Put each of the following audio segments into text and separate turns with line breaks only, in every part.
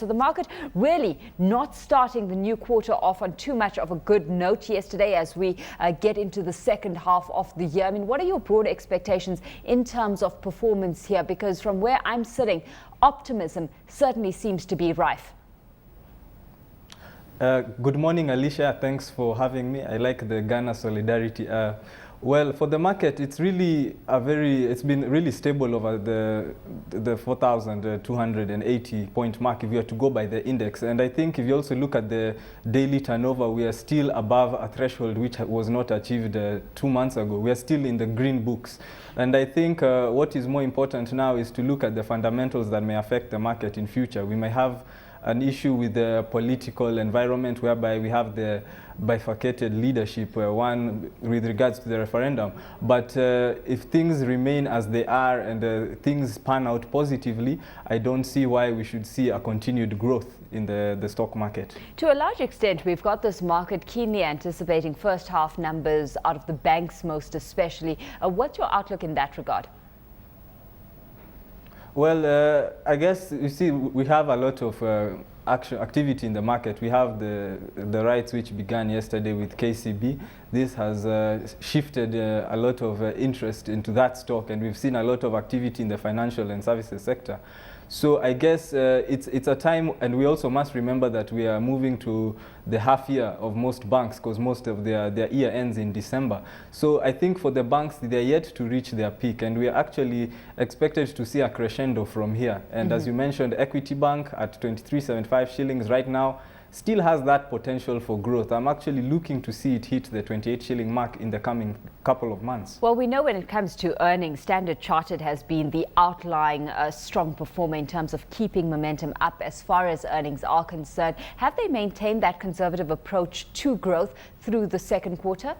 So the market really not starting the new quarter off on too much of a good note yesterday as we get into the second half of the year. I mean, what are your broad expectations in terms of performance here? Because from where I'm sitting, optimism certainly seems to be rife.
Good morning, Alishia. Thanks for having me. I like the Ghana solidarity. Well, for the market, it's been really stable over the 4,280 point mark if you are to go by the index. And I think if you also look at the daily turnover, we are still above a threshold which was not achieved 2 months ago. We are still in the green books. And I think what is more important now is to look at the fundamentals that may affect the market in future. We may have an issue with the political environment whereby we have the bifurcated leadership, one with regards to the referendum. But if things remain as they are and things pan out positively, I don't see why we should see a continued growth in the stock market.
To a large extent, we've got this market keenly anticipating first half numbers out of the banks most especially. What's your outlook in that regard?
Well, I guess, you see, we have a lot of activity in the market. We have the rights which began yesterday with KCB. This has shifted a lot of interest into that stock, and we've seen a lot of activity in the financial and services sector. So I guess it's a time, and we also must remember that we are moving to the half year of most banks because most of their year ends in December. So I think for the banks, they're yet to reach their peak, and we are actually expected to see a crescendo from here. And as you mentioned, Equity Bank at 23.75 shillings right now still has that potential for growth. I'm actually looking to see it hit the 28 shilling mark in the coming couple of months.
Well, we know when it comes to earnings, Standard Chartered has been the outlying strong performer in terms of keeping momentum up as far as earnings are concerned. Have they maintained that conservative approach to growth through the second quarter?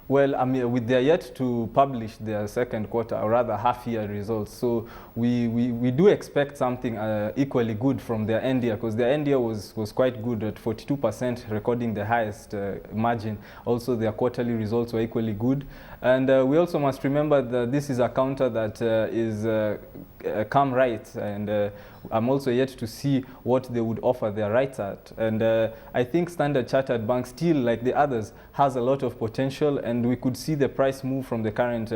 Well, I mean, they're yet to publish their second quarter, or rather half-year results. So we do expect something equally good from their end year, because their end year was quite good at 42%, recording the highest margin. Also, their quarterly results were equally good. And we also must remember that this is a counter that is come right, and I'm also yet to see what they would offer their rights at. And I think Standard Chartered Bank still, like the others, has a lot of potential, and we could see the price move from the current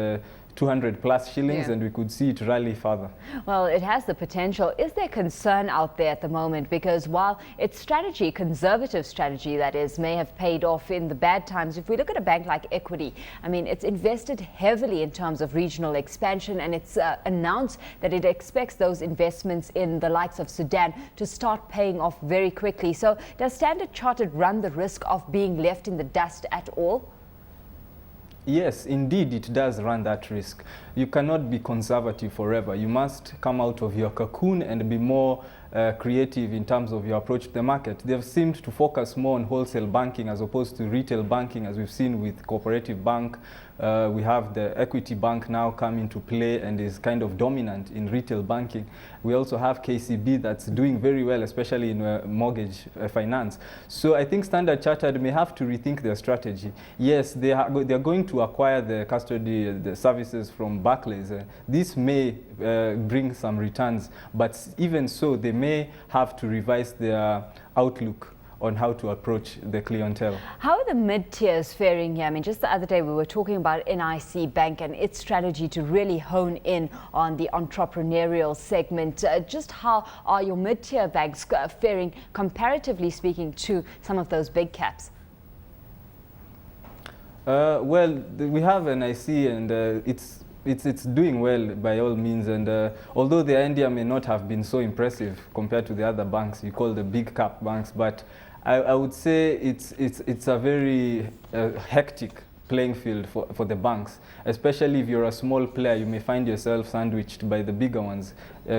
200 plus shillings, and we could see it rally further.
Well, it has the potential. Is there concern out there at the moment? Because while its strategy, conservative strategy that is, may have paid off in the bad times, if we look at a bank like Equity, I mean, it's invested heavily in terms of regional expansion, and it's announced that it expects those investments in the likes of Sudan to start paying off very quickly. So does Standard Chartered run the risk of being left in the dust at all?
Yes, indeed, it does run that risk. You cannot be conservative forever. You must come out of your cocoon and be more creative in terms of your approach to the market. They've seemed to focus more on wholesale banking as opposed to retail banking, as we've seen with Cooperative Bank. We have the Equity Bank now come into play and is kind of dominant in retail banking. We also have KCB that's doing very well, especially in mortgage finance. So I think Standard Chartered may have to rethink their strategy. Yes, they are going to acquire the custody, the services from Barclays. This may bring some returns, but even so, they may have to revise their outlook on how to approach the clientele.
How are the mid-tiers faring here? I mean, just the other day we were talking about NIC Bank and its strategy to really hone in on the entrepreneurial segment. Just how are your mid-tier banks faring, comparatively speaking, to some of those big caps?
Well, we have NIC, and it's doing well by all means, and although the India may not have been so impressive compared to the other banks you call the big cap banks, but I would say it's a very hectic playing field for the banks, especially if you're a small player. You may find yourself sandwiched by the bigger ones.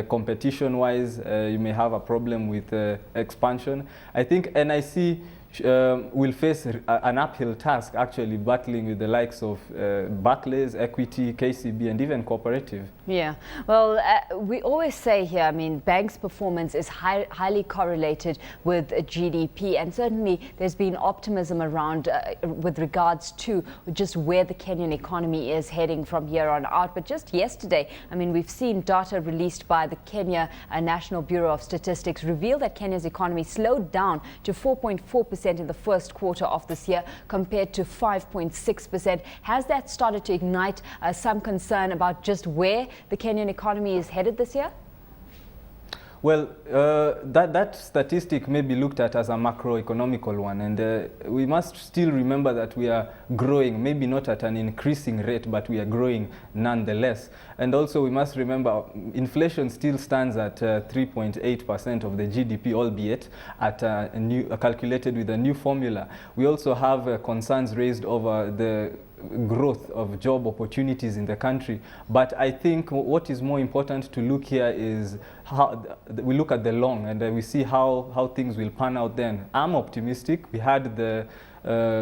Competition wise, you may have a problem with expansion. I think NIC will face an uphill task, actually battling with the likes of Barclays, Equity, KCB, and even Cooperative.
Yeah, well, we always say here, I mean, banks' performance is highly correlated with GDP, and certainly there's been optimism around with regards to just where the Kenyan economy is heading from here on out. But just yesterday, I mean, we've seen data released by the Kenya National Bureau of Statistics reveal that Kenya's economy slowed down to 4.4% in the first quarter of this year compared to 5.6%. Has that started to ignite some concern about just where the Kenyan economy is headed this year?
Well, that statistic may be looked at as a macroeconomical one, and we must still remember that we are growing, maybe not at an increasing rate, but we are growing nonetheless. And also we must remember inflation still stands at 3.8% of the GDP, albeit at calculated with a new formula. We also have concerns raised over the growth of job opportunities in the country, but I think what is more important to look here is how we look at the long, and we see how things will pan out then. I'm optimistic. We had the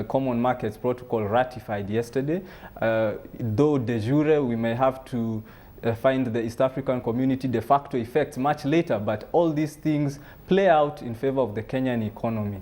Common Markets Protocol ratified yesterday, though de jure we may have to find the East African community de facto effects much later, but all these things play out in favor of the Kenyan economy.